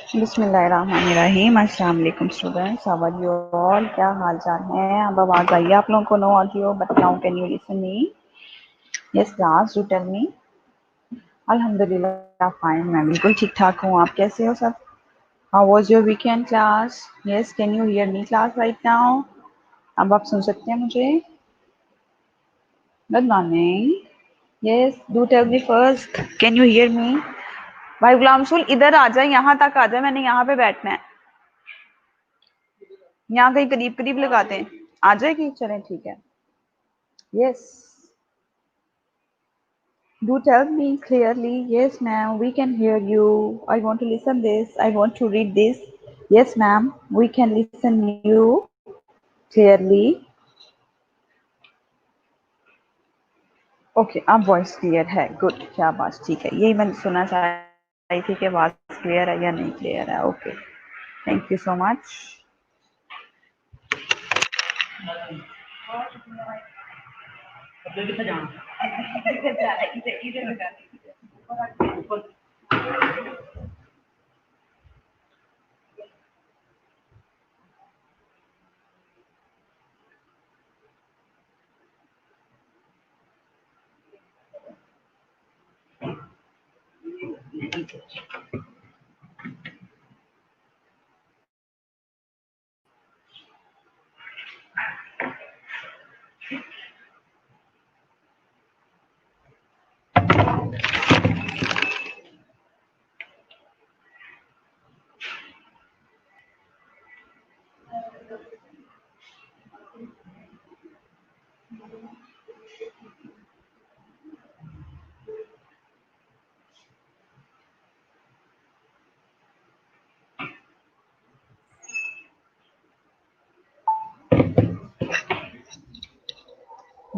बिस्मिल्लाहिर्रहमानिर्रहीम। अस्सलाम वालेकुम students, how are you all? क्या हाल चाल है? अब आवाज आई है आप लोगों को? No audio but now can you listen me? Yes class, do tell me. अल्हम्दुलिल्लाह फाइन, मैं बिल्कुल ठीक ठाक हूँ। आप कैसे हो सब? How was your weekend class? Yes, can you hear me class right now? अब आप सुन सकते हैं मुझे? Good morning. Yes, do tell me first, can you hear me? भाई गुलाम रसूल इधर आ जाए, यहाँ तक आ जाए, मैंने यहाँ पे बैठना है। यहाँ कहीं करीब करीब लगाते हैं, आ जाएगी? चलें ठीक है। Yes, do tell me clearly. Yes ma'am, we can hear you. I want to listen this, I want to read this. Yes ma'am, we can listen you clearly. Okay, अब वॉइस क्लियर है, good, क्या बात, ठीक है। यही मैं सुनना चाह रही थी कि आवाज क्लियर है या नहीं क्लियर है। Okay, thank you so much.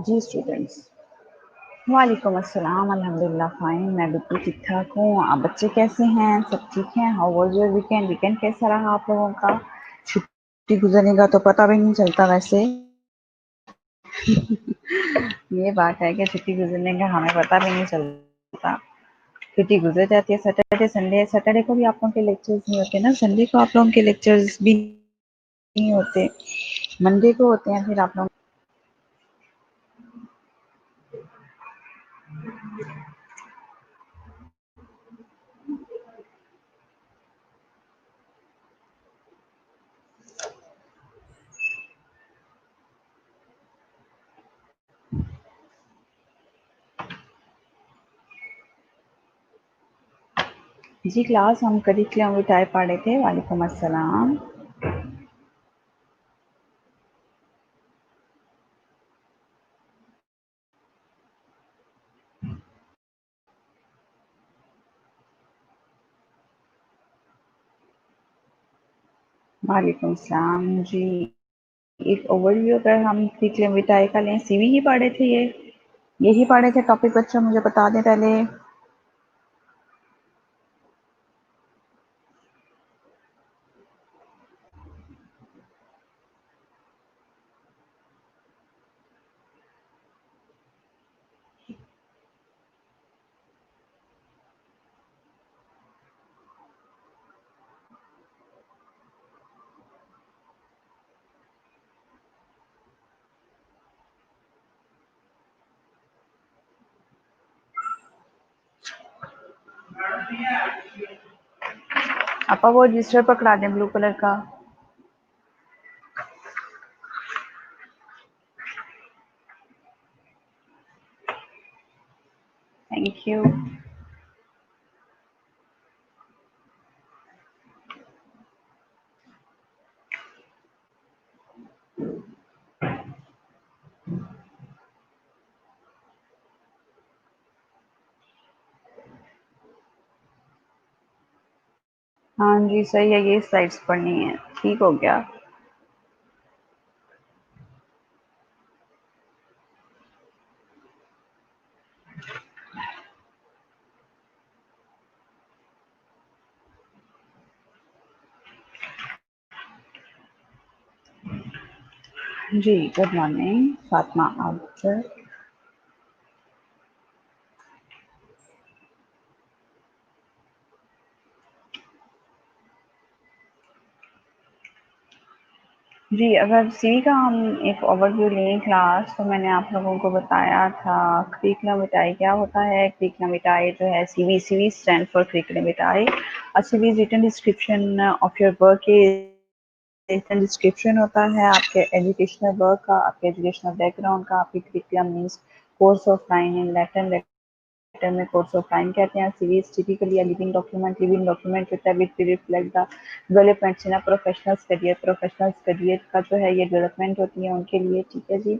जी स्टूडेंट्स, वालेकुम अस्सलाम। अल्हम्दुलिल्लाह फाइन, मैं बिल्कुल ठीक ठाक हूँ। आप बच्चे कैसे हैं? सब ठीक हैं? How was your weekend? Weekend कैसा रहा आप लोगों का? छुट्टी गुजरने का तो पता भी नहीं चलता वैसे। ये बात है कि छुट्टी गुजरने का हमें पता भी नहीं चलता। छुट्टी गुजर जाती है। सैटरडे संडे, सैटरडे को भी आप लोगों के लेक्चर्स नहीं होते ना, संडे को आप लोगों के लेक्चर्स भी नहीं होते, मंडे को होते हैं। फिर आप लोग जी क्लास, हम करिकुलम विटाए पढ़े थे। वालेकुम अस्सलाम। वालेकुम सलाम जी। एक ओवरव्यू अगर हम करिकुलम विटाए का लें, सीवी ही पढ़े थे ये, यही पढ़े थे टॉपिक? बच्चों मुझे बता दें पहले। आपा वो रजिस्टर पकड़ा दें ब्लू कलर का। Thank you. हाँ जी सही है, ये स्लाइड्स पढ़नी है, ठीक हो गया। जी गुड मॉर्निंग फातिमा आफ्टर। जी, अगर सीवी का हम एक ओवरव्यू लें क्लास, तो मैंने आप लोगों को बताया था करिकुलम विटाए क्या होता है। करिकुलम विटाए जो है CV, CV stand for curriculum vitae. A CV is written description of your work, written description होता है आपके एजुकेशनल वर्क का, आपके एजुकेशनल बैकग्राउंड का। आपकी curriculum means course of line in Latin, letter में कोर्स ऑफ लाइन कहते हैं। CV is typically a living document, living document होता है which reflect the developments in a professional's career. Professional's career का जो है ये डेवलपमेंट होती है उनके लिए, ठीक है जी।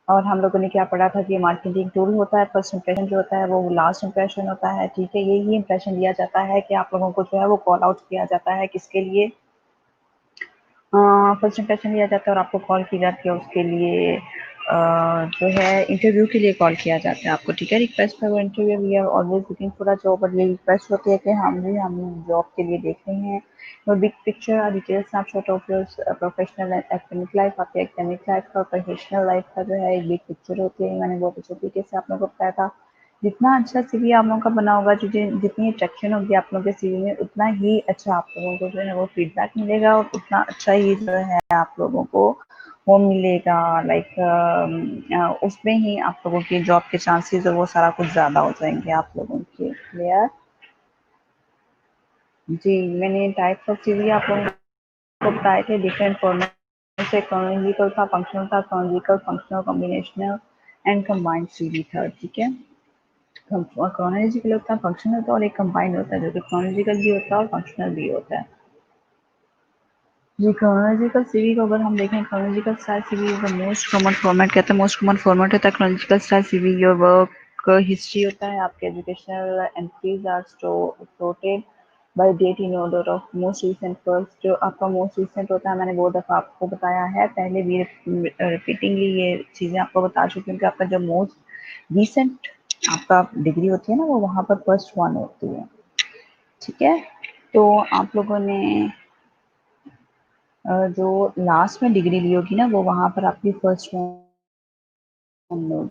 और हम लोगों ने क्या पढ़ा था कि मार्केटिंग टूल होता है। फर्स्ट इंप्रेशन जो होता है वो लास्ट इंप्रेशन होता है, ठीक है। यही इंप्रेशन दिया जाता है कि आप लोगों को जो है वो कॉल आउट किया जाता है, किसके लिए? फर्स्ट इंप्रेशन लिया जाता है और आपको कॉल की जाती है उसके लिए, जो है इंटरव्यू के लिए कॉल किया जाता है आपको, ठीक है। Request for interview, we are always looking for a job, और ये रिक्वेस्ट होती है कि हम जॉब के लिए देख रहे हैं। Your big picture, detail snapshot of your professional and academic life. आपके एकेडमिक लाइफ का, प्रोफेशनल लाइफ का जो है एक बिग पिक्चर होती है। मैंने बहुत अच्छे तरीके से आप लोगों को बताया था। जितना अच्छा सीवी आप लोगों का बना होगा, जितनी अट्रैक्शन होगी आप लोगों के सीवी में, उतना ही अच्छा आप लोगों को जो है वो फीडबैक मिलेगा, और उतना अच्छा ही जो है आप लोगों को वो मिलेगा। लाइक उसमें ही आप लोगों की जॉब के चांसेस और वो सारा कुछ ज़्यादा हो जाएंगे आप लोगों के। क्लियर? जी, मैंने टाइप्स ऑफ सीवी आप लोगों को बताए थे। डिफरेंट फॉर्मेट से क्रोनोलॉजिकल था, फंक्शनल था, chronological, functional, combinational and combined CV था, ठीक है। क्रोनोलॉजिकल होता है, फंक्शनल होता है, और एक कंबाइंड होता है जो कि क्रोनोलॉजिकल भी होता है और फंक्शनल भी होता है। जी, क्रोनोलॉजिकल सीवी को अगर हम देखें, chronological style CV is the most common format, कहते हैं मोस्ट कॉमन फॉर्मेट होता है chronological style CV. Your work history होता है, आपके educational entries are sorted by date in order of most recent first. जो आपका मोस्ट रिसेंट होता है, मैंने बहुत दफ़ा आपको बताया है पहले भी, रिपीटिंगली ये चीज़ें आपको बता चुकी हूँ कि आपका जो मोस्ट रिसेंट आपका डिग्री होती है ना, वो वहाँ पर फर्स्ट वन होती है, ठीक है। तो आप लोगों ने जो लास्ट में डिग्री ली होगी ना, वो वहाँ पर आपकी फर्स्ट वन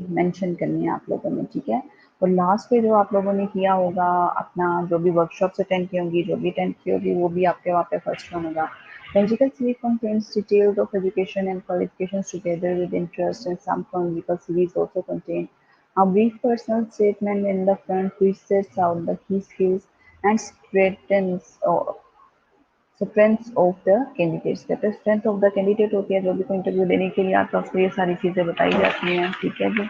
मेंशन करनी है आप लोगों ने, ठीक है। और लास्ट पे जो आप लोगों ने किया होगा अपना, जो भी वर्कशॉप्स अटेंड की होंगी, जो भी अटेंड की होगी, वो भी आपके वहाँ पे फर्स्ट वन होगा। Chronological series contains details of education and qualifications together with interest, and some chronological series also contain a brief personal statement in the front which sets out the key skills and strengths of the candidates. कहते हैं strength of the candidate होती है, जो भी कोई interview देने के लिए आता है उसको ये सारी चीज़ें बताई जाती हैं, ठीक है जी।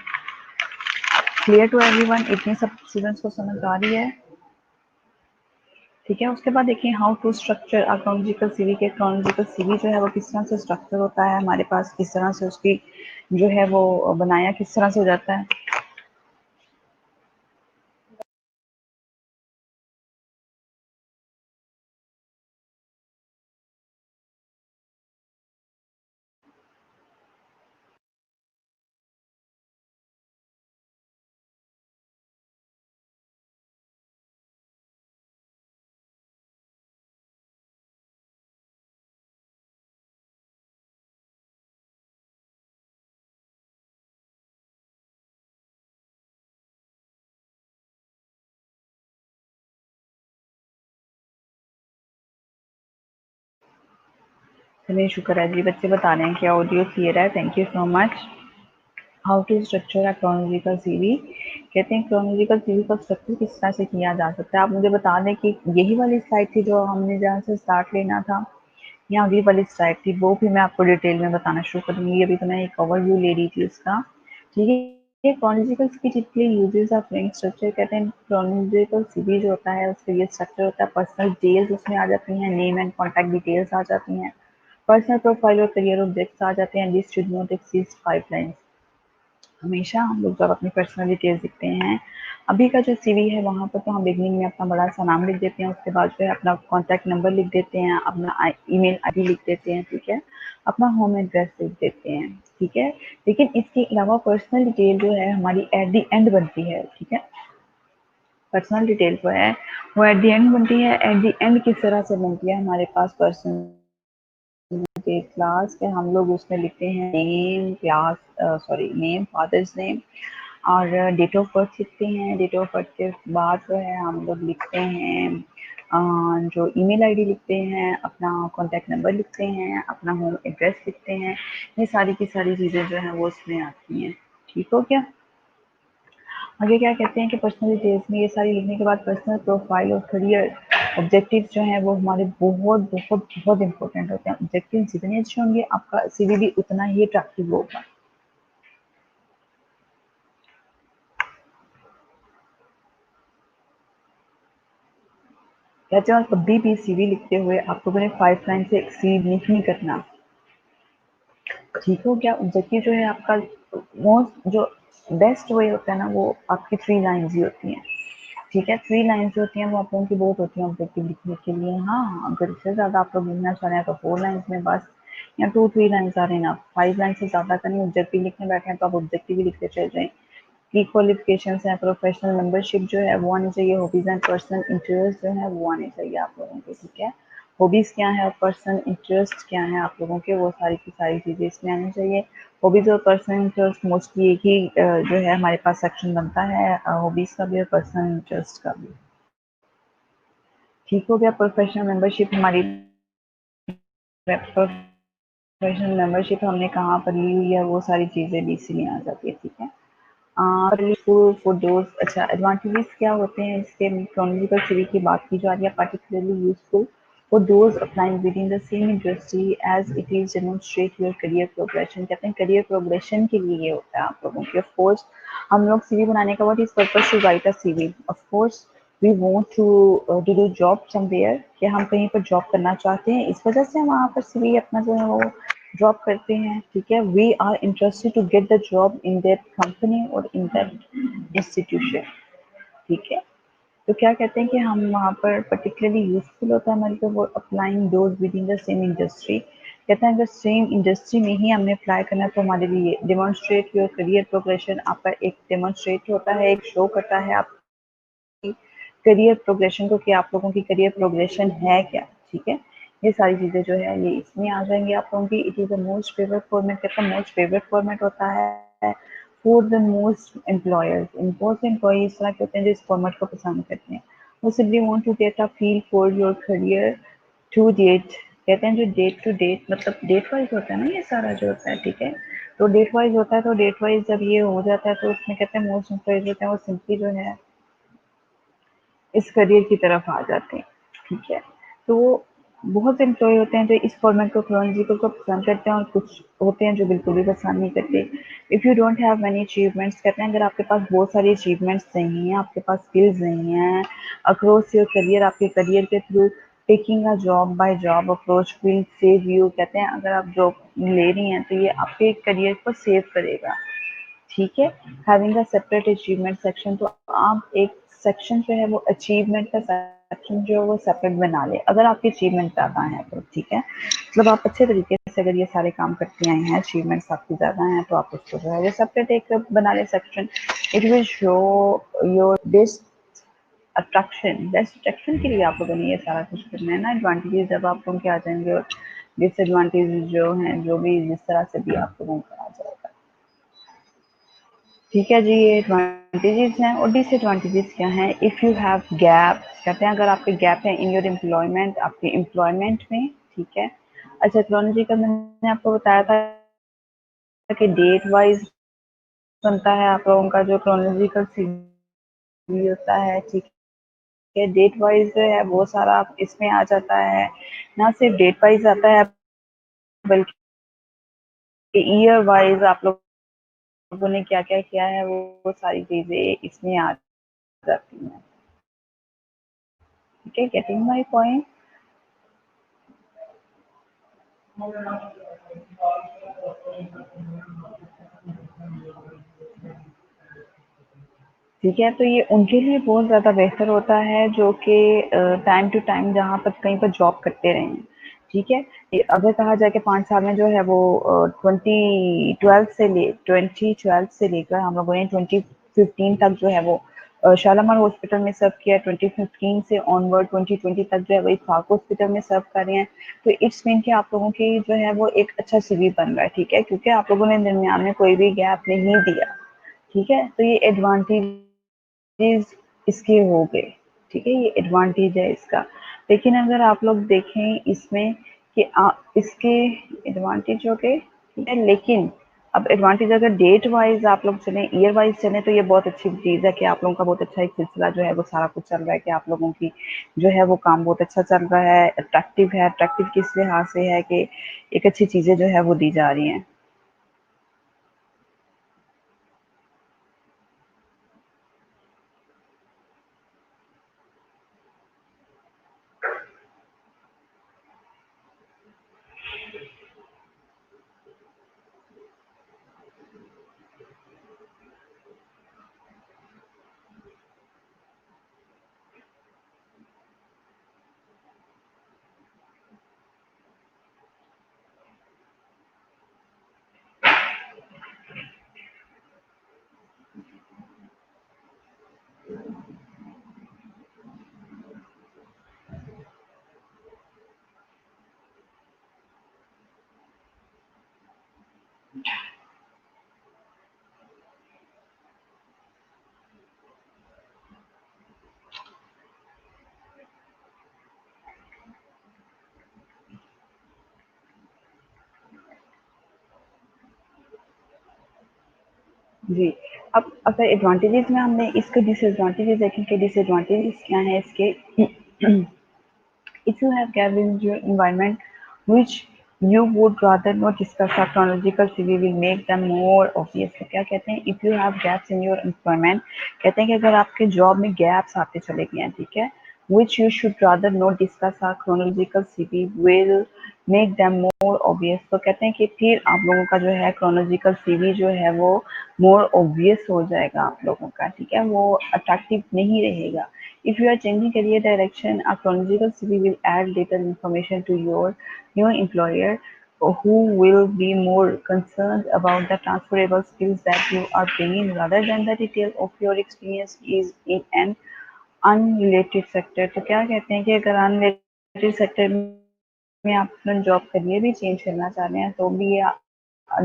Clear to everyone? इतनी सब स्टूडेंट्स को समझ आ रही है? ठीक है। उसके बाद देखिए how to structure a chronological CV के। क्रोनोलॉजिकल सीवी जो है वो किस तरह से स्ट्रक्चर होता है हमारे पास, किस तरह से उसकी जो है वो बनाया किस तरह से हो जाता है। चलिए शुक्र है जी, बच्चे बता रहे हैं कि ऑडियो क्लियर है, thank you so much. How to structure a chronological CV. कहते हैं क्रोनोलॉजिकल सीवी का स्ट्रक्चर किस तरह से किया जा सकता है। आप मुझे बता दें कि यही वाली स्लाइड थी जो हमने जहाँ से स्टार्ट लेना था, या अगली वाली स्लाइड थी, वो भी मैं आपको डिटेल में बताना शुरू करूँगी। अभी तो मैं एक ओवरव्यू ले रही थी उसका, ठीक है। ये क्रोनोलॉजिकल की जितनी यूजेस ऑफ फ्रेम स्ट्रक्चर, कहते हैं क्रोनोलॉजिकल सीवी जो होता है उसका ये स्ट्रक्चर होता है। पर्सनल डिटेल्स उसमें आ जाती हैं, नेम एंड कॉन्टैक्ट डिटेल्स आ जाती हैं, पर्सनल प्रोफाइल और करियर ऑब्जेक्ट्स आ जाते हैं। List should not exceed 5 lines. हमेशा हम लोग जब अपनी पर्सनल डिटेल्स लिखते हैं, अभी का जो सीवी है वहाँ पर तो हम बिगनिंग में अपना बड़ा सा नाम लिख देते हैं, उसके बाद जो है अपना कॉन्टैक्ट नंबर लिख देते हैं, अपना ईमेल आईडी लिख देते हैं, ठीक है, अपना होम एड्रेस लिख देते हैं, ठीक है। लेकिन इसके अलावा पर्सनल डिटेल जो है हमारी एट द एंड बनती है, ठीक है। पर्सनल डिटेल जो है वो एट द एंड बनती है। एट द एंड किस तरह से बनती है हमारे पास पर्सनल के क्लास के, हम लोग उसमें लिखते हैं name, class sorry name, father's name, और डेट ऑफ बर्थ लिखते हैं। डेट ऑफ बर्थ के बाद जो है हम लोग लिखते हैं जो ईमेल आईडी लिखते हैं, अपना कॉन्टैक्ट नंबर लिखते हैं, अपना होम एड्रेस लिखते हैं, ये सारी की सारी चीज़ें जो हैं वो उसमें आती हैं। ठीक हो गया? आगे क्या कहते हैं कि पर्सनल डिटेल्स में ये सारी लिखने के बाद पर्सनल प्रोफाइल और करियर ऑब्जेक्टिव्स जो हैं वो हमारे बहुत बहुत बहुत इंपॉर्टेंट होते हैं। ऑब्जेक्टिव जितने अच्छे होंगे आपका सीवी भी उतना ही अट्रैक्टिव होगा। कहते हैं और कभी भी सीवी लिखते हुए आप लोगों ने 5 लाइन से एक्सीड नहीं करना। ठीक हो गया? ऑब्जेक्टिव जो है आपका मोस्ट जो बेस्ट वे होता है ना वो आपकी 3 लाइन्स ही होती हैं। ठीक है, 3 लाइन्स जो होती हैं वो आप लोगों की बहुत होती हैं ऑब्जेक्टिव लिखने के लिए। हाँ, अगर इससे ज़्यादा आप लोग लिखना चाह रहे हैं तो 4 लाइन्स में बस, या 2-3 लाइन्स आर इनफ। 5 लाइन से ज़्यादा का नहीं, ऑब्जेक्टिव लिखने बैठे हैं तो आप ऑब्जेक्टिव ही लिखते चले जाएँ। की क्वालिफिकेशंस हैं, प्रोफेशनल मेंबरशिप जो है वो आनी चाहिए, हॉबीज़ एंड पर्सनल इंटरेस्ट जो है वो आने चाहिए आप लोगों के। ठीक है, हॉबीज़ क्या है और पर्सनल इंटरेस्ट क्या है आप लोगों के, वो सारी की सारी चीज़ें इसमें आनी चाहिए। हॉबीज़ और पर्सनल इंटरेस्ट मोस्टली एक ही जो है हमारे पास सेक्शन बनता है, हॉबीज़ का भी और पर्सनल इंटरेस्ट का भी। ठीक हो गया? प्रोफेशनल मेंबरशिप हमारी प्रोफेशनल मेंबरशिप हमने कहाँ पर ली हुई है वो सारी चीज़ें भी इसीलिए आ जाती है। ठीक है, फॉर दोज, अच्छा एडवांटेजेस क्या होते हैं इसके क्रोनोलॉजिकल सीरीज की बात की जा रही है, particularly useful for those applying within the same industry as it is demonstrate your career progression. कहते हैं करियर प्रोग्रेशन के लिए ये होता है आप लोगों के। ऑफ कोर्स हम लोग सीवी बनाने का, what is purpose to write a CV? Of course we want to do job somewhere, कि हम कहीं पर जॉब करना चाहते हैं, इस वजह से हम वहाँ पर सीवी अपना जो है वो ड्रॉप करते हैं। ठीक है, we are interested to get the job in that company और इन दैट इंस्टीट्यूशन। ठीक है, तो क्या कहते हैं कि हम वहाँ पर पर्टिकुलरली यूजफुल होता है हमारे को वो applying those with in the same industry. कहते हैं अगर सेम इंडस्ट्री में ही हमने अप्लाई करना है तो हमारे लिए डेमोन्स्ट्रेट योर करियर प्रोग्रेशन, आपका एक डेमोन्स्ट्रेट होता है, एक शो करता है आपकी करियर प्रोग्रेशन को कि आप लोगों की करियर प्रोग्रेशन है क्या। ठीक है, ये सारी चीज़ें जो है ये इसमें आ जाएंगी आप लोगों की। It is the most favourite format. कहता है मोस्ट फेवरेट फॉर्मेट होता है फॉर द मोस्ट एम्प्लॉयर्स। बहुत एम्प्लॉय इस तरह के होते हैं जो इस फॉर्मेट को पसंद करते हैं। वो simply want to get a feel for your career to date. कहते हैं जो डेट टू डेट मतलब डेट वाइज होता है ना ये सारा जो होता है। ठीक है, तो डेट वाइज होता है, तो डेट वाइज जब ये हो जाता है तो उसमें कहते हैं मोस्ट एम्प्लॉयज होते हैं वो सिंपली जो है इस करियर की तरफ आ जाते हैं। ठीक है, तो बहुत एम्प्लॉय होते हैं जो इस फॉर्मेट को क्रोनोलॉजिकल को पसंद करते हैं और कुछ होते हैं जो बिल्कुल भी पसंद नहीं करते। If you don't have many achievements, कहते हैं अगर आपके पास बहुत सारी अचीवमेंट्स नहीं हैं, आपके पास स्किल्स नहीं हैं अक्रॉस योर करियर, आपके करियर के through taking a job by job approach will save you. कहते हैं अगर आप जॉब ले रही हैं तो ये आपके करियर को सेव करेगा। ठीक है, having a separate achievement section, तो आप एक सेक्शन जो है वो अचीवमेंट का सेक्शन जो है वो सेपरेट बना ले अगर आपकी अचीवमेंट ज़्यादा है तो। ठीक है, मतलब आप अच्छे तरीके से अगर ये सारे काम करती आई हैं, अचीवमेंट्स आपकी ज़्यादा हैं तो आप उसको जो है वो सेपरेट एक बना ले section. It will show your best attraction. Best attraction के लिए आप लोगों ने ये सारा कुछ करना है ना। एडवांटेजेस जब आप लोगों के आ जाएंगे और डिसएडवांटेजेस जो हैं जो भी जिस तरह से भी आप लोगों का आ जाएगा। ठीक है जी, ये एडवांटेजेस हैं और डिसएडवांटेजेस क्या हैं। इफ़ यू हैव गैप, कहते हैं अगर आपके गैप है इन योर एम्प्लॉयमेंट, आपके एम्प्लॉयमेंट में। ठीक है, अच्छा क्रोनोलॉजिकल मैंने आपको बताया था कि डेट वाइज बनता है आप लोगों का जो क्रोनोलॉजिकल सीरीज होता है। ठीक है, डेट वाइज जो है वो सारा इसमें आ जाता है, ना सिर्फ डेट वाइज आता है बल्कि ईयर वाइज आप लोगों ने क्या क्या किया है वो सारी चीजें इसमें आ जाती हैं। ठीक है, गेटिंग माई पॉइंट। ठीक है, तो ये उनके लिए बहुत ज़्यादा बेहतर होता है जो कि टाइम टू टाइम जहाँ पर कहीं पर जॉब करते रहे हैं। ठीक है, ये अगर कहा जाए कि 5 साल में जो है वो 2012 से लेकर हम लोगों ने 2015 तक जो है वो शालामार हॉस्पिटल में सर्व किया। 2015 से ऑनवर्ड 2020 तक जो है वो इत्तेफाक हॉस्पिटल में सर्व कर रहे हैं। तो इट्स मीन कि आप लोगों की जो है वो एक अच्छा सीवी बन रहा है। ठीक है, क्योंकि आप लोगों ने दरमियान में कोई भी गैप नहीं दिया। ठीक है, तो ये एडवांटेज इसके हो गए। ठीक है, ये एडवांटेज है इसका। लेकिन अगर आप लोग देखें इसमें कि इसके एडवांटेज हो गए, ठीक है, लेकिन अब एडवांटेज अगर डेट वाइज आप लोग चलें, ईयर वाइज चलें, तो ये बहुत अच्छी चीज़ है कि आप लोगों का बहुत अच्छा एक सिलसिला जो है वो सारा कुछ चल रहा है, कि आप लोगों की जो है वो काम बहुत अच्छा चल रहा है, अट्रैक्टिव है। अट्रैक्टिव किस लिहाज से है कि एक अच्छी चीज़ें जो है वो दी जा रही हैं। जी, अब अगर एडवांटेजेस में हमने इसके डिसएडवांटेजेस देखें, डिसएडवांटेजेस क्या हैं इसके। If you have gaps in your environment which you would rather not discuss, a chronological CV will make them more obvious. तो क्या कहते हैं, if you have gaps in your employment, कहते हैं कि अगर आपके जॉब में गैप्स आते चले गए हैं, ठीक है, which you should rather not discuss, a chronological CV will make them more obvious. तो कहते हैं कि फिर आप लोगों का जो है chronological CV जो है वो more obvious हो जाएगा आप लोगों का, ठीक है, वो अट्रैक्टिव नहीं रहेगा। If you are changing career direction, a chronological CV will add little information to your new employer, who will be more concerned about the transferable skills that you are bringing rather than the detail of your experience is in an unrelated sector. तो क्या कहते हैं कि अगर unrelated sector में आप अपना job career भी चेंज करना चाह रहे हैं तो भी ये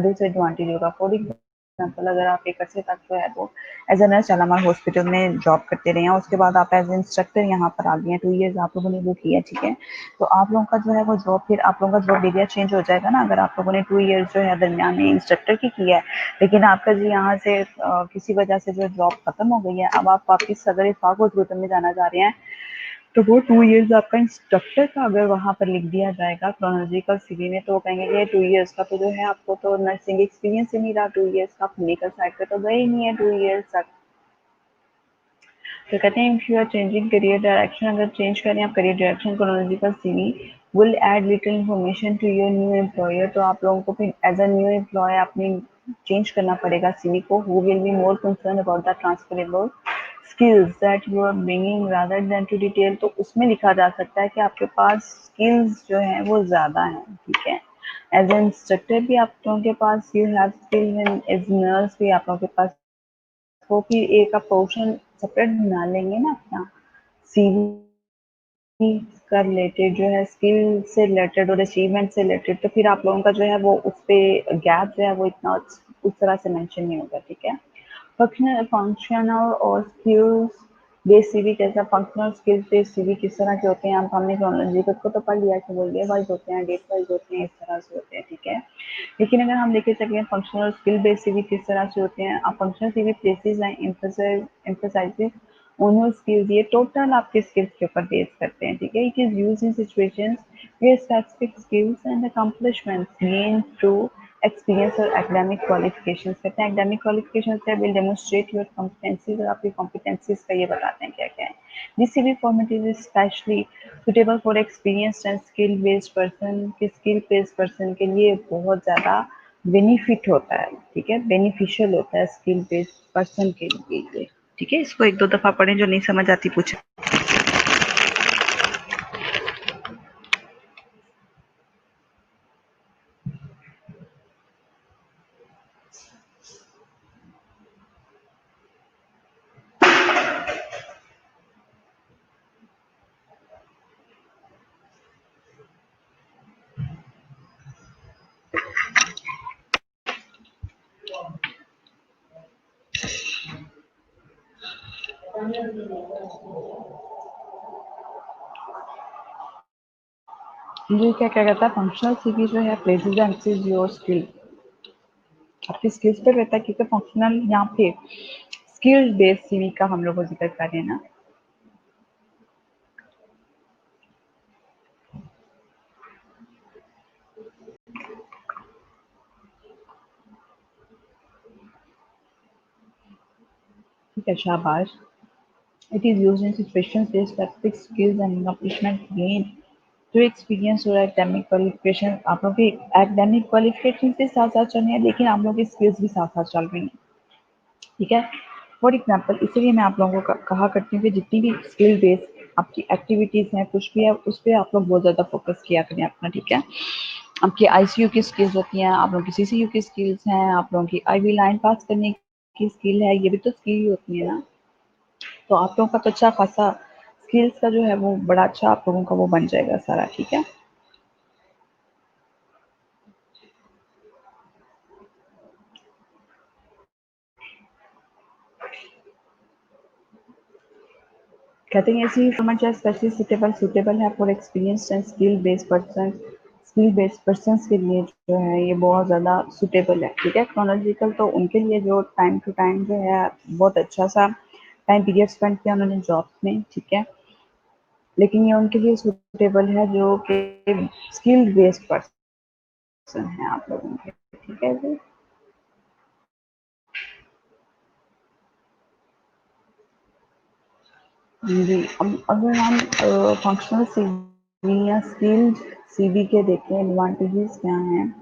डिसएडवांटेज होगा। फॉर एग्जाम्पल, अगर आप एक अर्से तक जो है वो as a nurse Shalamar hospital में जॉब करते रहे हैं, उसके बाद आप एज इंस्ट्रक्टर यहाँ पर आ गए हैं, 2 ईयर्स आप लोगों ने वो किया, ठीक है, तो आप लोगों का जो है वो जॉब, फिर आप लोगों का जॉब एरिया चेंज हो जाएगा ना। अगर आप लोगों ने 2 ईयर्स जो है दरमियान में इंस्ट्रक्टर की किया है, लेकिन आपका जी यहाँ से किसी वजह से जो जॉब खत्म हो गई है, अब आप वापिस अगर इफाक हॉस्पिटल में जाना चाह रहे हैं, तो वो 2 ईयर्स आपका इंस्ट्रक्टर का अगर वहाँ पर लिख दिया जाएगा क्रोनोलॉजिकल सीवी में, तो वो कहेंगे कि 2 ईयर्स का तो जो है आपको तो नर्सिंग एक्सपीरियंस ही नहीं रहा, 2 ईयर्स का क्लिनिकल साइड पे तो गए ही नहीं है 2 ईयर्स तक। तो कहते हैं if you are changing career direction, अगर चेंज करें आप career direction, chronological CV will add little information to your new employer, तो आप लोगों को फिर एज अ न्यू एम्प्लॉय अपनी चेंज करना पड़ेगा सीवी को, who will be more concern about the transferable skills that you are bringing rather than to detail. तो उसमें लिखा जा सकता है कि आपके पास स्किल्स जो हैं वो ज़्यादा हैं, ठीक है, एज एन इंस्ट्रक्टर भी आप लोगों के पास you have skill, as nurse भी आप लोगों के पास, वो कि एक आप पोर्शन सेपरेट बना लेंगे ना अपना सीवी का रिलेटेड जो है, स्किल से रिलेटेड और अचीवमेंट से रिलेटेड, तो फिर आप लोगों का जो है वो उस पर गैप जो है वो इतना उस तरह से मेंशन नहीं होगा, ठीक है। फंक्शनल और स्किल्स बेस्ड सीवी, कैसा फंक्शनल स्किल्स बेस्ड सीवी किस तरह के होते हैं, आप हमने क्रोनोलॉजिकल को तो पढ़ लिया कि वो ये वाइज होते हैं, डेट वाइज होते हैं, इस तरह से होते हैं, ठीक है। लेकिन अगर हम देखे सकें फंक्शनल स्किल बेस्ड सीवी किस तरह से होते हैं, आप functional CV places and emphasises on your skills, ये टोटल आपके स्किल्स के ऊपर बेस करते हैं, ठीक है। It is used in situations where specific skills and accomplishments gain through experience और एकेडमिक क्वालिफिकेशंस, कहते हैं एकेडमिक क्वालिफिकेशंस से विल डेमोन्स्ट्रेट योर कॉम्पिटेंसीज, और आपकी कॉम्पिटेंसीज का ये बताते हैं क्या क्या है। This CV format is specially suitable for experienced and skill based person, के स्किल बेस्ड पर्सन के लिए बहुत ज़्यादा बेनिफिट होता है, ठीक है, बेनिफिशियल होता है स्किल बेस्ड पर्सन के लिए ये, ठीक है। इसको एक दो दफ़ा पढ़ें, जो नहीं समझ आती पूछें। ये क्या क्या करता है, फंक्शनल सीवी जो है प्लेसेस एम्फसिस योर स्किल, आपकी स्किल्स पर रहता है, क्योंकि फंक्शनल यहाँ पे स्किल बेस्ड सीवी का हम लोग को जिक्र कर रहे हैं ना। ठीक है, शाबाश। It is used in situations where specific skills and accomplishment gained through experience or academic qualification। आप लोग की एकेडमिक क्वालिफिकेशन के साथ साथ चल रही है, लेकिन आप लोगों की स्किल्स भी साथ साथ चल रही हैं। ठीक है, फॉर एग्जाम्पल इसलिए मैं आप लोगों को कहा करती हूँ कि जितनी भी स्किल बेस्ड आपकी एक्टिविटीज हैं, कुछ भी है, उस पर आप लोग बहुत ज्यादा फोकस किया करें अपना। ठीक है, आपकी आईसीयू की स्किल्स होती हैं, आप लोगों की सीसीयू की स्किल्स हैं, आप लोगों की आईवी लाइन पास करने की स्किल है, ये भी तो स्किल ही होती है ना। तो आप लोगों का तो अच्छा खासा स्किल्स का जो है वो बड़ा अच्छा आप लोगों का वो बन जाएगा सारा। ठीक है, कहते हैं ऐसी फॉर्मेट या स्पेशली सूटेबल है for experienced and skill based person के लिए जो है ये बहुत ज़्यादा सूटेबल है। ठीक है, क्रोनोलॉजिकल तो उनके लिए जो टाइम टू टाइम जो है बहुत अच्छा सा टाइम पीरियड स्पेंड किया उन्होंने जॉब में। ठीक है, लेकिन ये उनके लिए सूटेबल है जो कि स्किल बेस्ड पर्सन है आप लोगों के। ठीक है जी, जी। अब अगर हम फंक्शनल सीवी या स्किल्ड सीवी के देखें एडवांटेजेस क्या हैं।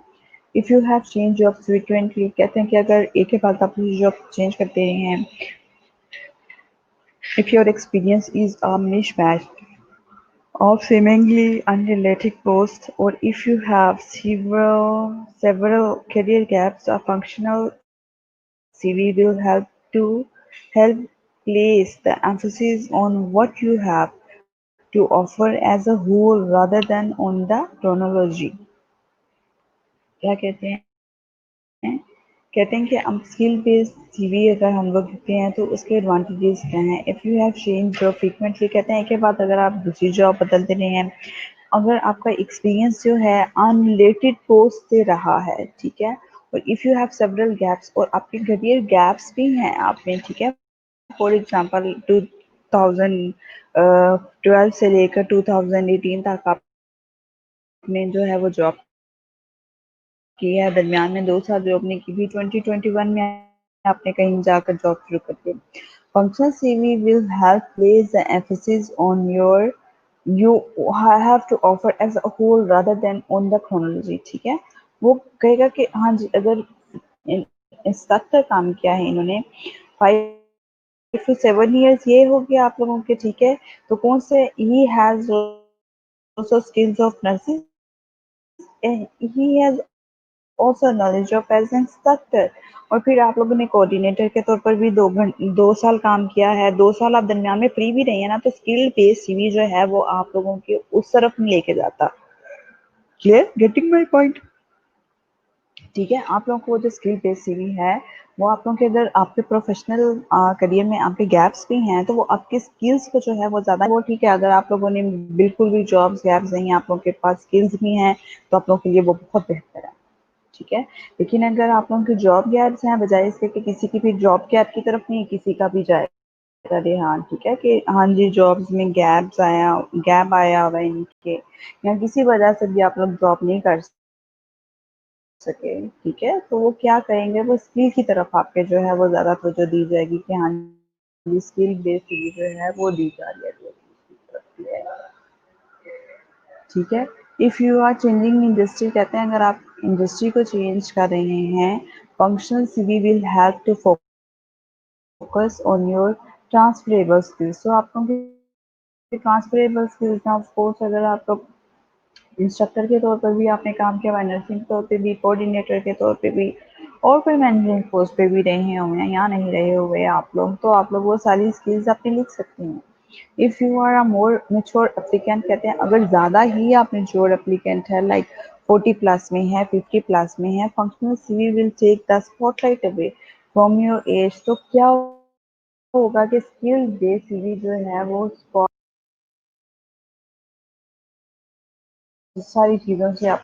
If you have change jobs frequently, कहते हैं कि अगर एक ही बात आप जॉब चेंज करते रहे हैं, if your experience is a mismatch of seemingly unrelated posts, or if you have several career gaps, a functional CV will help place the emphasis on what you have to offer as a whole rather than on the chronology। क्या कहते हैं, कहते हैं कि हम skill based CV अगर हम लोग लिखते हैं तो उसके एडवांटेजेस क्या हैं। If you have change job frequently, कहते हैं कि बाद अगर आप दूसरी जॉब बदलते रहे हैं, अगर आपका एक्सपीरियंस जो है अनरिलेटेड पोस्ट से रहा है। ठीक है, और if you have several gaps, और आपके करियर गैप्स भी हैं आप में। ठीक है, फॉर एग्जांपल 2012 से लेकर 2018 तक आपने जो है वो जॉब की है, दरमियान में 2 साल जॉब नहीं की थी, 2021 में आपने कहीं जाकर जॉब शुरू कर दी। Functional CV will help place the emphasis on your you have to offer as a whole rather than on the chronology। ठीक है, वो कहेगा कि हाँ जी, अगर इस तक का काम किया है इन्होंने 5 to 7 years ये हो गया आप लोगों के। ठीक है, तो कौन से he has also skills of nurses and he has also knowledge of as an instructor। और फिर आप लोगों ने कोऑर्डिनेटर के तौर पर भी 2 साल काम किया है, 2 साल आप दरमियान में फ्री भी रही है ना, तो स्किल बेस्ड सीवी जो है वो आप लोगों के उस तरफ नहीं लेके जाता। Clear, getting my point. ठीक है, आप लोगों को जो स्किल बेस्ड सीवी है वो आप लोगों के, अगर आपके प्रोफेशनल करियर में आपके गैप्स भी हैं तो वो आपके स्किल्स को जो है वो ज़्यादा वो। ठीक है, अगर आप लोगों ने बिल्कुल भी जॉब्स गैप्स नहीं है, आप लोगों के पास स्किल्स भी हैं, तो आप लोगों के लिए वो बहुत बेहतर है। ठीक है, लेकिन अगर आप लोगों की जॉब गैप्स हैं, बजाय इसके कि किसी की भी जॉब गैप की तरफ नहीं, किसी का भी जाएगा ध्यान। ठीक है, कि हाँ जी जॉब्स में गैप आया हुआ है इनके, या किसी वजह से भी आप लोग जॉब नहीं कर सके। ठीक है, तो वो क्या करेंगे, वो स्किल की तरफ आपके जो है वो ज़्यादा तवज्जो दी जाएगी कि हाँ जी स्किल बेस्ड जो है वो दी जा रही है उसकी तरफ है। ठीक है, if you are changing industry, कहते हैं अगर आप इंडस्ट्री को चेंज कर रहे हैं, functional CV will help to focus on your transferable skills. तो आप लोगों के ट्रांसफरेबल स्किल्स हैं, ऑफ कोर्स अगर आप लोग इंस्ट्रक्टर के तौर पर भी आपने काम किया हुआ है, नर्सिंग के तौर पे भी, कोऑर्डिनेटर के तौर पे भी, और कोई मैनेजमेंट पोस्ट पे भी रहे हुए हैं या नहीं रहे हुए आप लोग, तो आप लोग वो सारी स्किल्स अपनी लिख सकते हैं। If you are a more mature applicant, कहते हैं अगर ज़्यादा ही आप मेच्योर एप्लीकेंट है, लाइक 40 प्लस में है, 50 प्लस में है, functional CV will take the spotlight away from your age. तो क्या होगा कि स्किल बेस्ड सीवी जो है वो स्पॉट, सारी चीज़ों से आप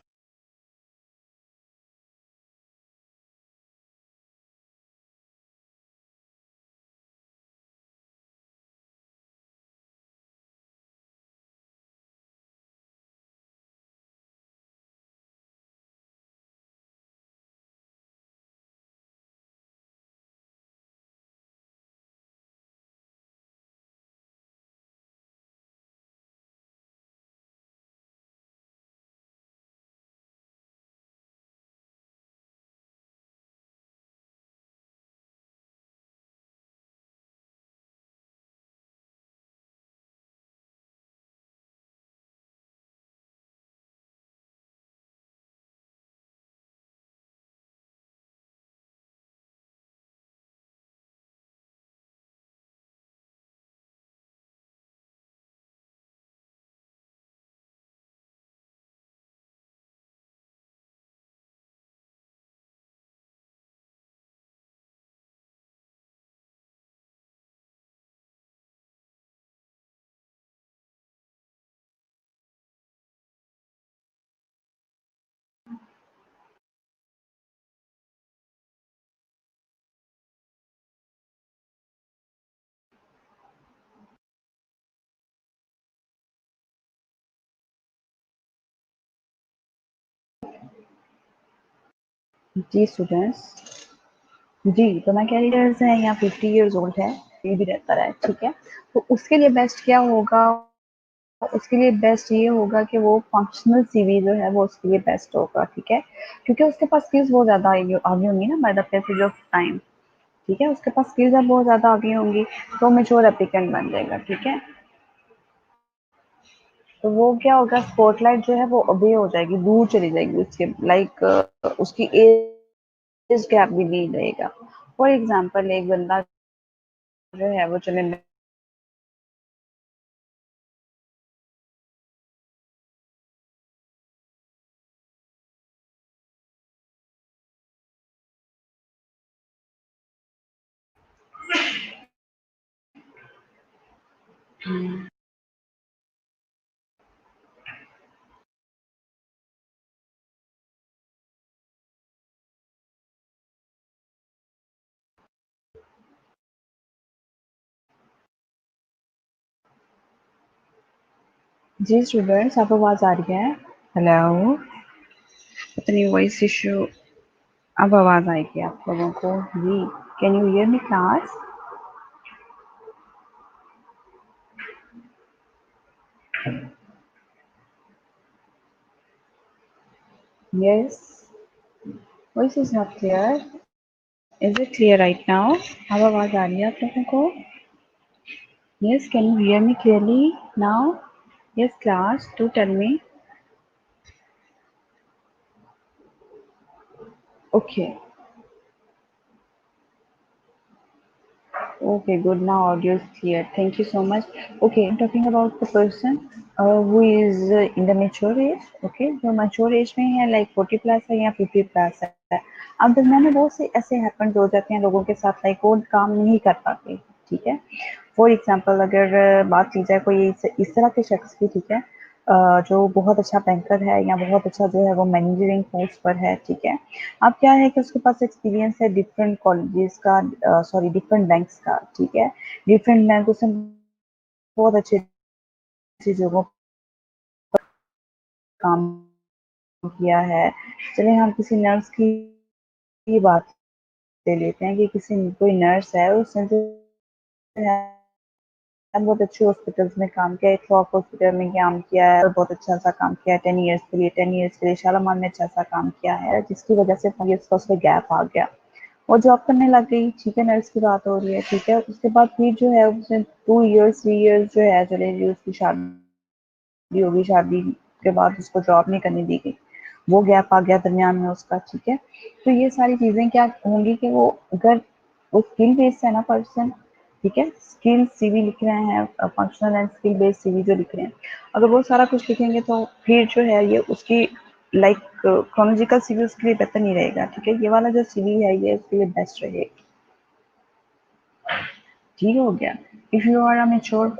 जी स्टूडेंट्स, जी, तो मैं कह रही इयर्स है या 50 इयर्स ओल्ड है, ये भी रहता है, ठीक है? तो उसके लिए बेस्ट क्या होगा? उसके लिए बेस्ट ये होगा कि वो फंक्शनल सीवी जो है वो उसके लिए बेस्ट होगा, ठीक है? क्योंकि उसके पास स्किल्स बहुत ज़्यादा आएगी आगे होंगी ना by the passage of time, ठीक है? उसके पास स्किल्स अब बहुत ज़्यादा आगे होंगी, तो मैच्योर एप्लीकेंट बन जाएगा, ठीक है? तो वो क्या होगा, स्पॉटलाइट जो है वो अवे हो जाएगी, दूर चली जाएगी उसके लाइक उसकी एज गैप भी नहीं रहेगा। फॉर एग्जाम्पल एक बंदा जो है वो चले जी स्टूडेंट्स, आपको आवाज़ आ रही है? हेलो, पता नहीं वॉइस इशू। अब आवाज़ आएगी आप लोगों को जी। Can you hear me class? Yes, voice is not clear. Is it clear right now? अब आवाज़ आ रही है आप लोगों को? Yes, can you hear me clearly now? Yes class, do tell me. Okay, okay, good. Now audio is clear. Thank you so much. Okay, I'm talking about the person who is in the mature age. Okay, जो mature age में है like 40 plus है या 50 plus है। अब दरमियान में बहुत से ऐसे happen हो जाते हैं लोगों के साथ like वो काम नहीं कर पाते, ठीक है? फॉर एग्जाम्पल अगर बात की जाए कोई इस तरह के शख्स की, ठीक है? जो बहुत अच्छा बैंकर है या बहुत अच्छा जो है वो मैनेजरिंग पोस्ट पर है, ठीक है? अब क्या है कि उसके पास एक्सपीरियंस है डिफरेंट कॉलेजेस का, सॉरी डिफरेंट बैंक्स का, ठीक है? डिफरेंट बैंक उसने बहुत अच्छी अच्छी जगहों पर काम किया है। चलिए हम किसी नर्स की ही बात ले लेते हैं कि किसी कोई नर्स है, उसने जो है बहुत अच्छे हॉस्पिटल्स में काम किया है, एक हॉस्पिटल में काम किया है और बहुत अच्छा सा काम किया है 10 इयर्स के लिए, 10 इयर्स के लिए शालामार में अच्छा सा काम किया है, जिसकी वजह से 5 इयर्स का उसमें गैप आ गया। वो जॉब करने लग गई, ठीक है, नर्स की बात हो रही है, ठीक है? उसके बाद फिर जो है उसने 2 इयर्स 3 इयर्स जो है चले गई, उसकी शादी हो गई, शादी के बाद उसको जॉब नहीं करने दी गई, वो गैप आ गया दरमियान में उसका, ठीक है? तो ये सारी चीज़ें क्या होंगी कि वो अगर वो स्किल बेस्ड है ना पर्सन, ठीक है? स्किल सीवी लिख रहे हैं, functional and skill based CV जो लिख रहे हैं, अगर वो सारा कुछ लिखेंगे तो फिर जो है ये उसकी लाइक क्रोनोलॉजिकल सीवी उसके लिए बेहतर नहीं रहेगा, ठीक है? ये वाला जो सीवी है ये उसके लिए बेस्ट रहेगा। ठीक हो गया? If you are a mature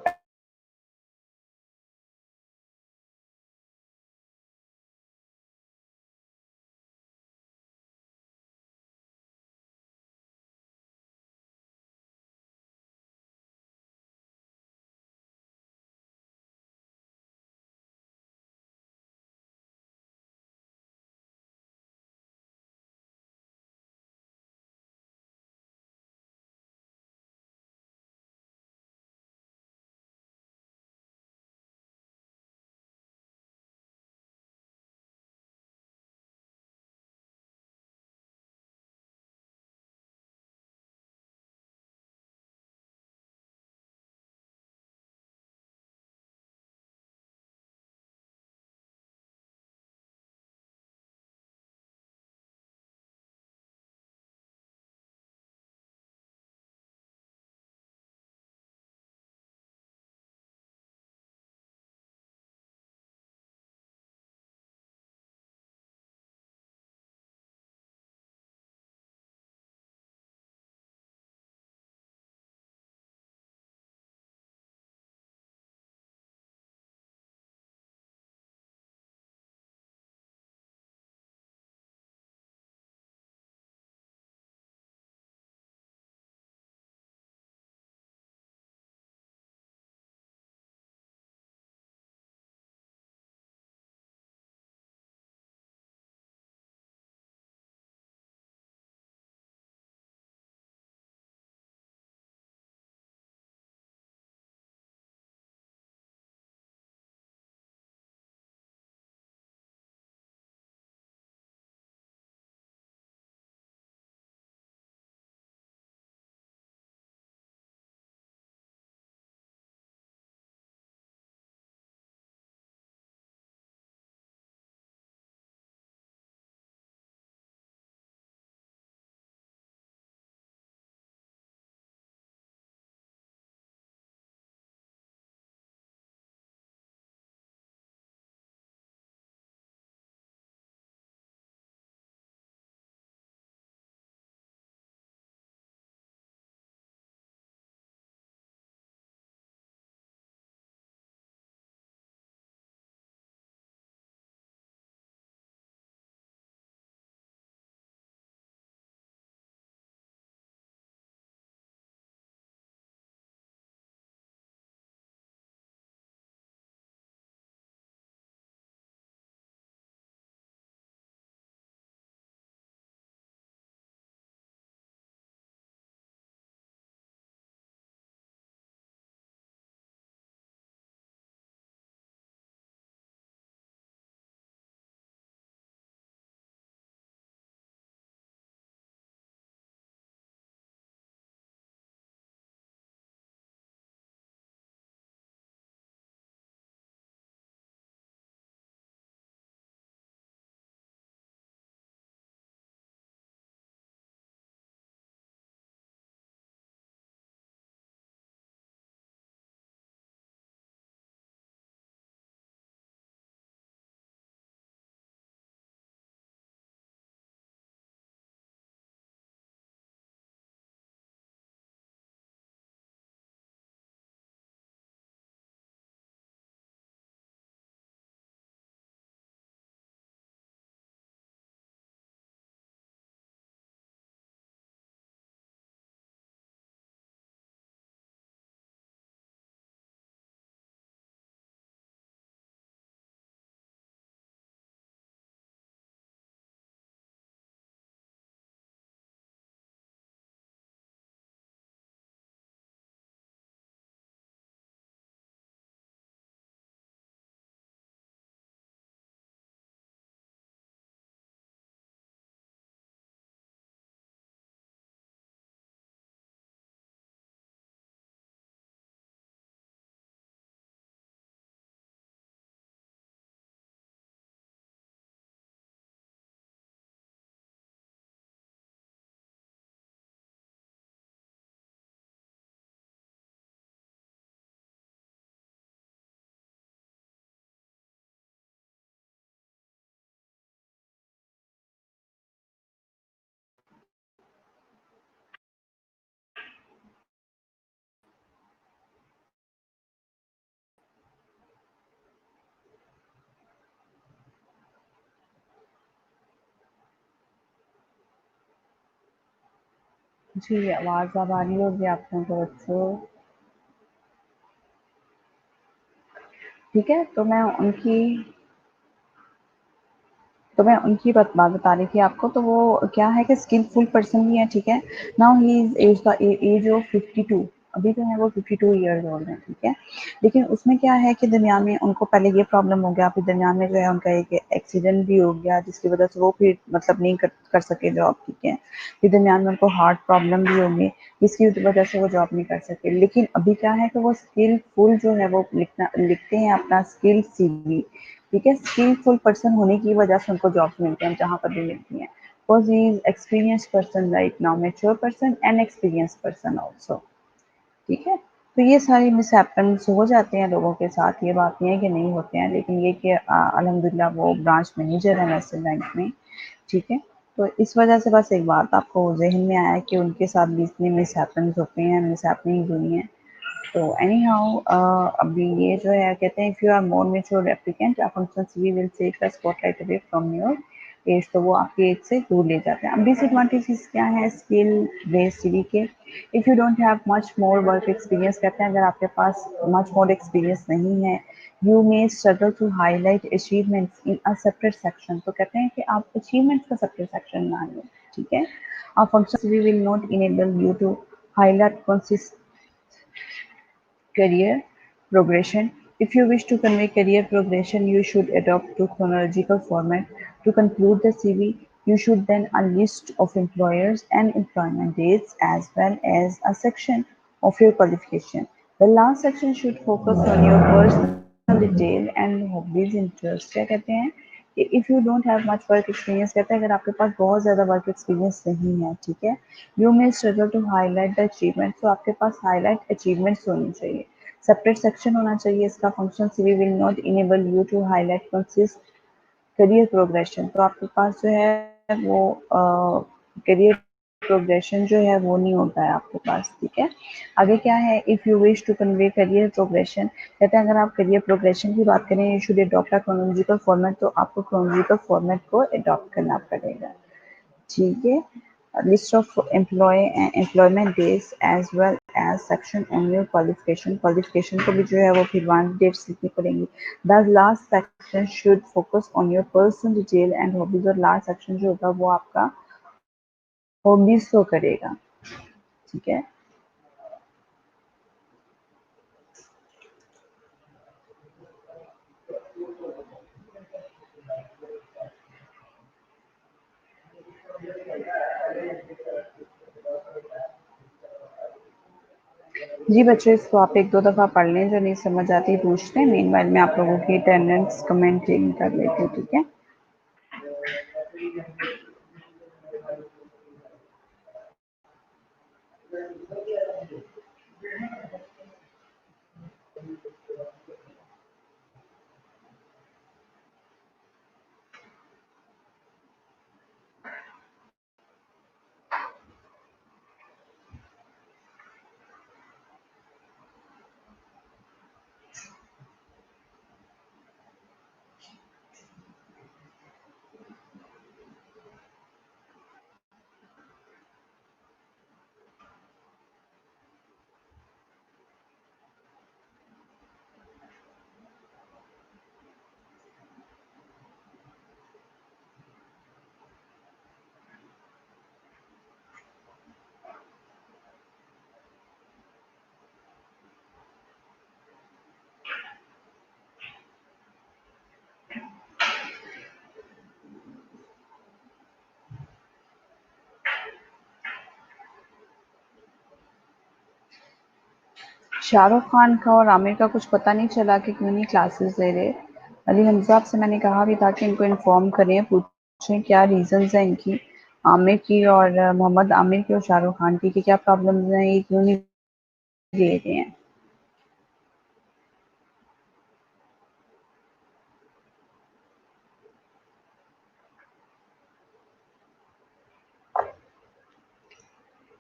जी, आवाज़ अब आ रही होगी आपको तो बच्चों। ठीक है, तो मैं उनकी बात बता रही थी आपको। तो वो क्या है कि स्किलफुल पर्सन भी है, ठीक है। Now he is age of 52। अभी जो है वो 52 ईयर्स ओल्ड है, ठीक है। लेकिन उसमें क्या है कि दरमियान में उनको पहले ये प्रॉब्लम हो गया, फिर दरमियान में जो है उनका एक एक्सीडेंट भी हो गया, जिसकी वजह से वो फिर मतलब नहीं कर सके जॉब, ठीक है। फिर दरमियान में उनको हार्ट प्रॉब्लम भी हो गई, जिसकी वजह से वो जॉब नहीं कर सके। लेकिन अभी क्या है कि वो स्किलफुल जो है वो लिखते हैं अपना स्किल सीवी, ठीक है। स्किलफुल पर्सन होने की वजह से उनको जॉब्स मिलते हैं जहाँ पर भी मिलती हैं। Because he is experience person right now, mature person and experience person also, ठीक है। तो ये सारे मिसहैपन्स हो जाते हैं लोगों के साथ, ये बात नहीं है कि नहीं होते हैं, लेकिन ये कि अल्हम्दुलिल्लाह वो ब्रांच मैनेजर है वैसे बैंक में, ठीक है। तो इस वजह से बस एक बात आपको जहन में आया कि उनके साथ भी इतने मिसहैपन्स होते हैं, मिसहैपनिंग हुई हैं। तो एनी हाउ अभी ये जो है कहते हैं, if you are more mature applicant function CV will take the spotlight away from your age, तो वो आपकी एज से दूर ले जाते हैं। अब डिसएडवांटेजेस क्या है स्किल बेस्ड सीवी के? If you don't have much more work experience, कहते हैं अगर आपके पास मच मोर एक्सपीरियंस नहीं है, you may struggle to highlight achievements in a separate section, तो कहते हैं कि आप अचीवमेंट्स का सेपरेट सेक्शन बना लें, ठीक है। अब function CV will not enable you to highlight career progression. If you wish to convey career progression, you should adopt to chronological format. To conclude the CV, you should then a list of employers and employment dates as well as a section of your qualification. The last section should focus on your personal detail and hobbies interest। क्या कहते हैं कि if you don't have much work experience, कहते हैं अगर आपके पास बहुत ज़्यादा वर्क एक्सपीरियंस नहीं है, ठीक है, you may struggle to highlight the achievement, तो आपके पास हाईलाइट अचीवमेंट्स होनी चाहिए, सेपरेट सेक्शन होना चाहिए इसका। Function CV will not enable you to highlight consist career progression, तो आपके पास जो है वो करियर प्रोग्रेशन जो है वो नहीं होता है आपके पास, ठीक है। आगे क्या है, if you wish to convey career progression, कहते हैं अगर आप करियर प्रोग्रेशन की बात करें, you should adopt a chronological format, तो आपको क्रोनोलॉजिकल फॉर्मेट को अडॉप्ट करना पड़ेगा, ठीक है। List of employment days as well as section on your qualification, qualification को भी जो है वो फिर 1 डेट्स लिखनी पड़ेंगी। The last section should focus on your personal detail and hobbies, और लास्ट सेक्शन जो होगा वो आपका हॉबीज को करेगा, ठीक है। जी बच्चों, इसको आप एक दो दफ़ा पढ़ लें, जो नहीं समझ आती पूछ लें, मीनवाइल मैं आप लोगों की अटेंडेंस कमेंटिंग कर लेती हूँ, ठीक है। शाहरुख खान का और आमिर का कुछ पता नहीं चला कि क्यों नहीं क्लासेस ले रहे। अली हमजा से मैंने कहा भी था कि इनको इन्फॉर्म करें, पूछें क्या रीजंस हैं इनकी, आमिर की और मोहम्मद आमिर की और शाहरुख खान की, कि क्या प्रॉब्लम्स हैं, ये क्यों नहीं ले रहे हैं।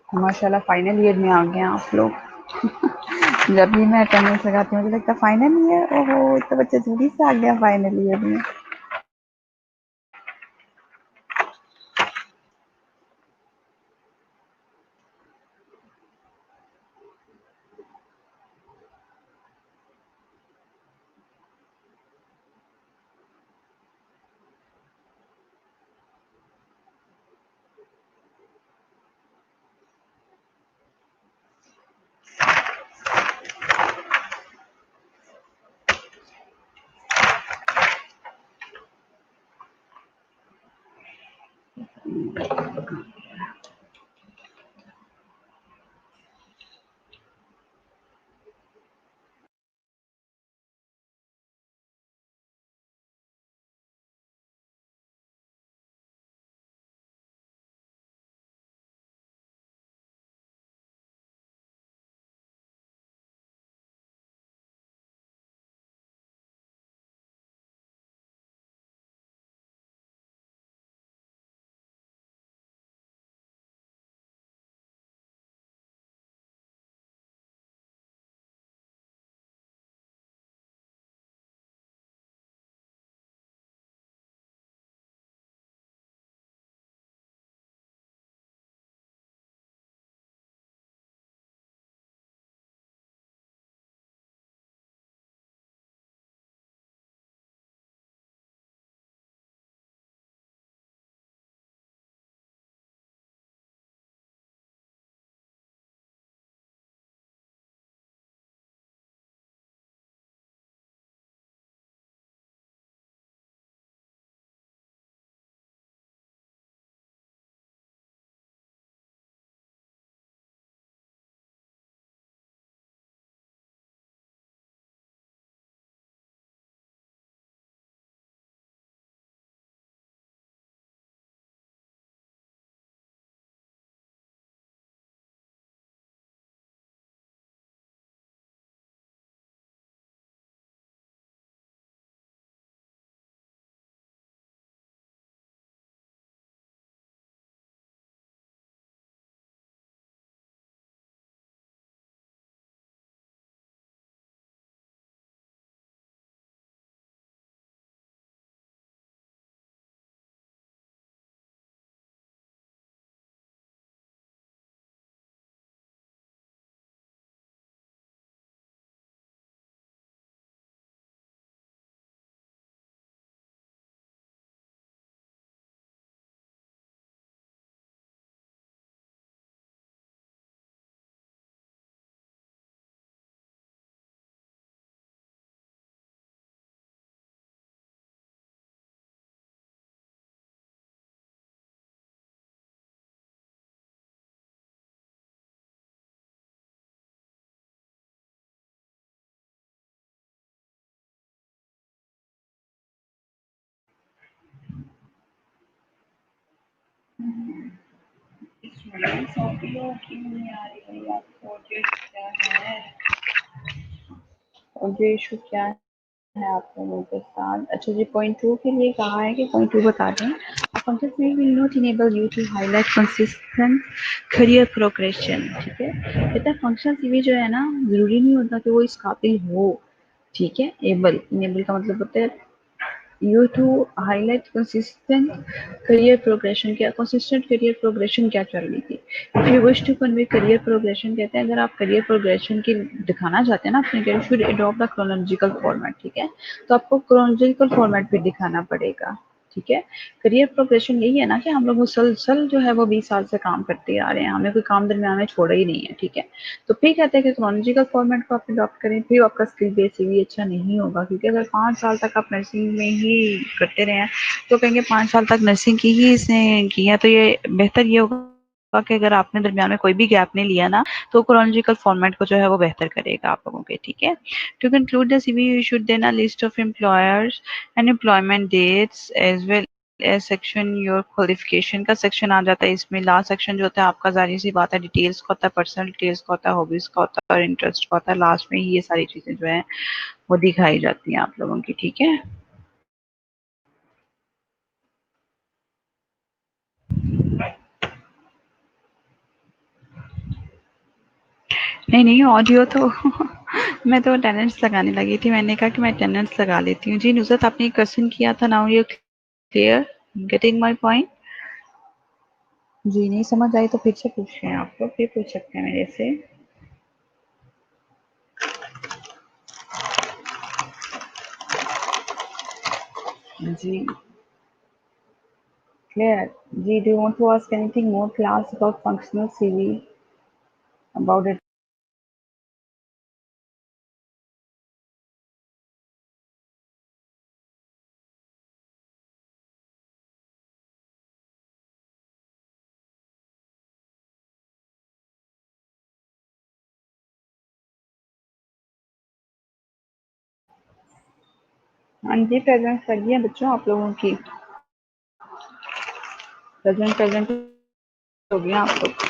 माशाल्लाह फाइनल ईयर में आ गए हैं आप लोग। जब भी मैं अटेंडेंस लगाती हूँ मुझे लगता है फाइनल ईयर, ओहो तो बच्चे जल्दी से आ गया फाइनल ईयर में। ऑडियो क्यों नहीं आ रही है आपको? ऑडियो क्या है? ऑडियो इशू क्या है आप लोगों के साथ? अच्छा जी, पॉइंट 2 के लिए कहा है कि पॉइंट 2 बता दें। Function CV will not enable you to highlight consistent career progression. ठीक है, बेटा फंक्शन सीवी जो है ना, जरूरी नहीं होता कि वो इस काबिल हो। ठीक है, एबल इनेबल का मतलब होता है you to highlight consistent career progression। क्या consistent career progression क्या चल रही थी? if you wish to convey career progression, कहते हैं अगर आप career progression की दिखाना चाहते हैं ना अपने career, should adopt the chronological format। ठीक है, तो आपको chronological format भी दिखाना पड़ेगा। ठीक है, करियर प्रोग्रेशन यही है ना कि हम लोग मुसलसल जो है वो 20 साल से काम करते आ रहे हैं, हमें कोई काम दरमियान में छोड़ा ही नहीं है। ठीक है, तो फिर कहते हैं कि क्रोनोलॉजिकल फॉर्मेट को आप अडॉप्ट करें, फिर आपका स्किल बेस सीवी अच्छा नहीं होगा, क्योंकि अगर 5 साल तक आप नर्सिंग में ही करते रहे हैं तो कहेंगे 5 साल तक नर्सिंग की ही इसने की है, तो ये बेहतर ये होगा कि अगर आपने दरमियान में कोई भी गैप नहीं लिया ना, तो क्रोनोलॉजिकल फॉर्मेट को जो है वो बेहतर करेगा आप लोगों के। ठीक है, to conclude the CV you should then a list of employers and employment dates as well section your qualification का सेक्शन आ जाता है इसमें। लास्ट सेक्शन जो होता है आपका, जाहिर सी बात है, डिटेल्स का होता है, पर्सनल डिटेल्स का होता है, हॉबीज का होता है और इंटरेस्ट का होता है। लास्ट में ये सारी चीजें जो है वो दिखाई जाती हैं आप लोगों की। ठीक है, नहीं नहीं, ऑडियो तो मैं तो अटेंडेंस लगाने लगी थी, मैंने कहा कि मैं अटेंडेंस लगा लेती हूँ। जी नुसरत, आपने एक क्वेश्चन किया था, now you clear getting my point? जी नहीं समझ आई तो फिर से पूछ रहे हैं आप लोग, फिर पूछ सकते हैं मेरे से। जी clear. G, do you want to ask anything more class about functional CV, about it? हाँ जी, प्रेजेंट्स लगी है बच्चों आप लोगों की। प्रेजेंट प्रेजेंट हो गया आप लोग।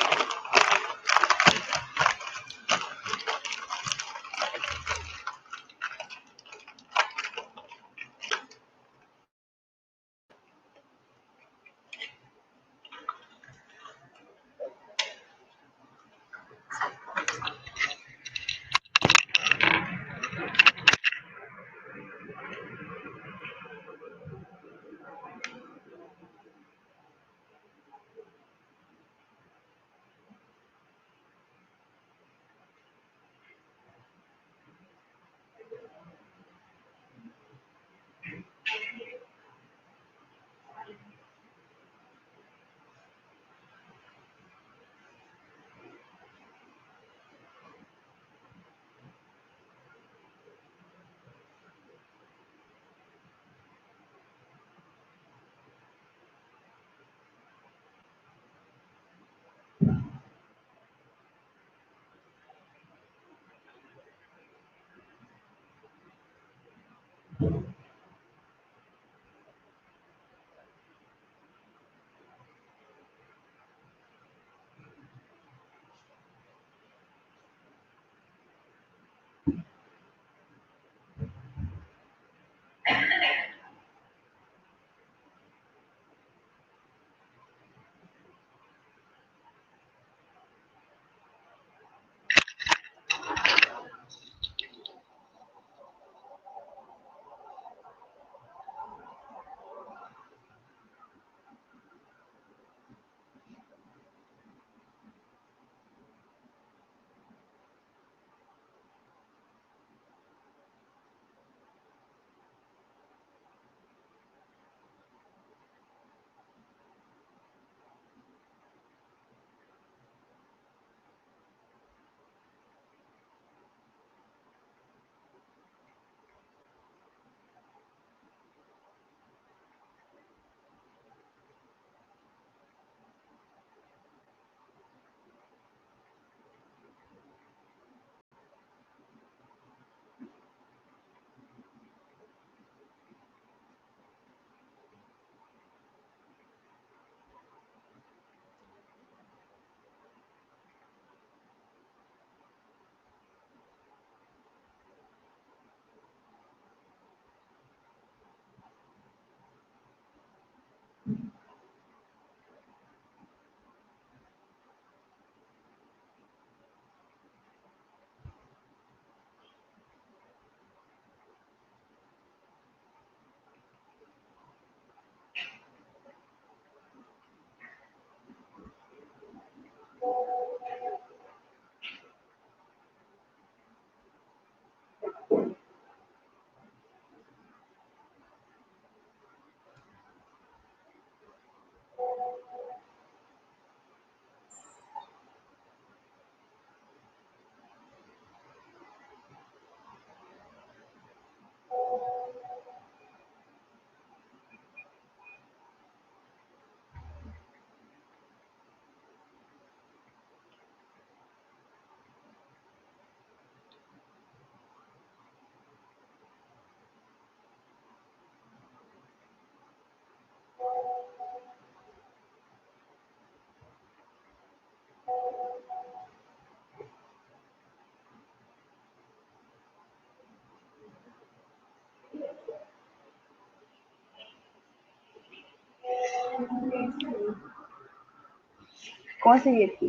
कौन सी ये थी?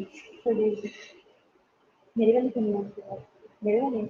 मेरे वाली सुनना, मेरे वाली।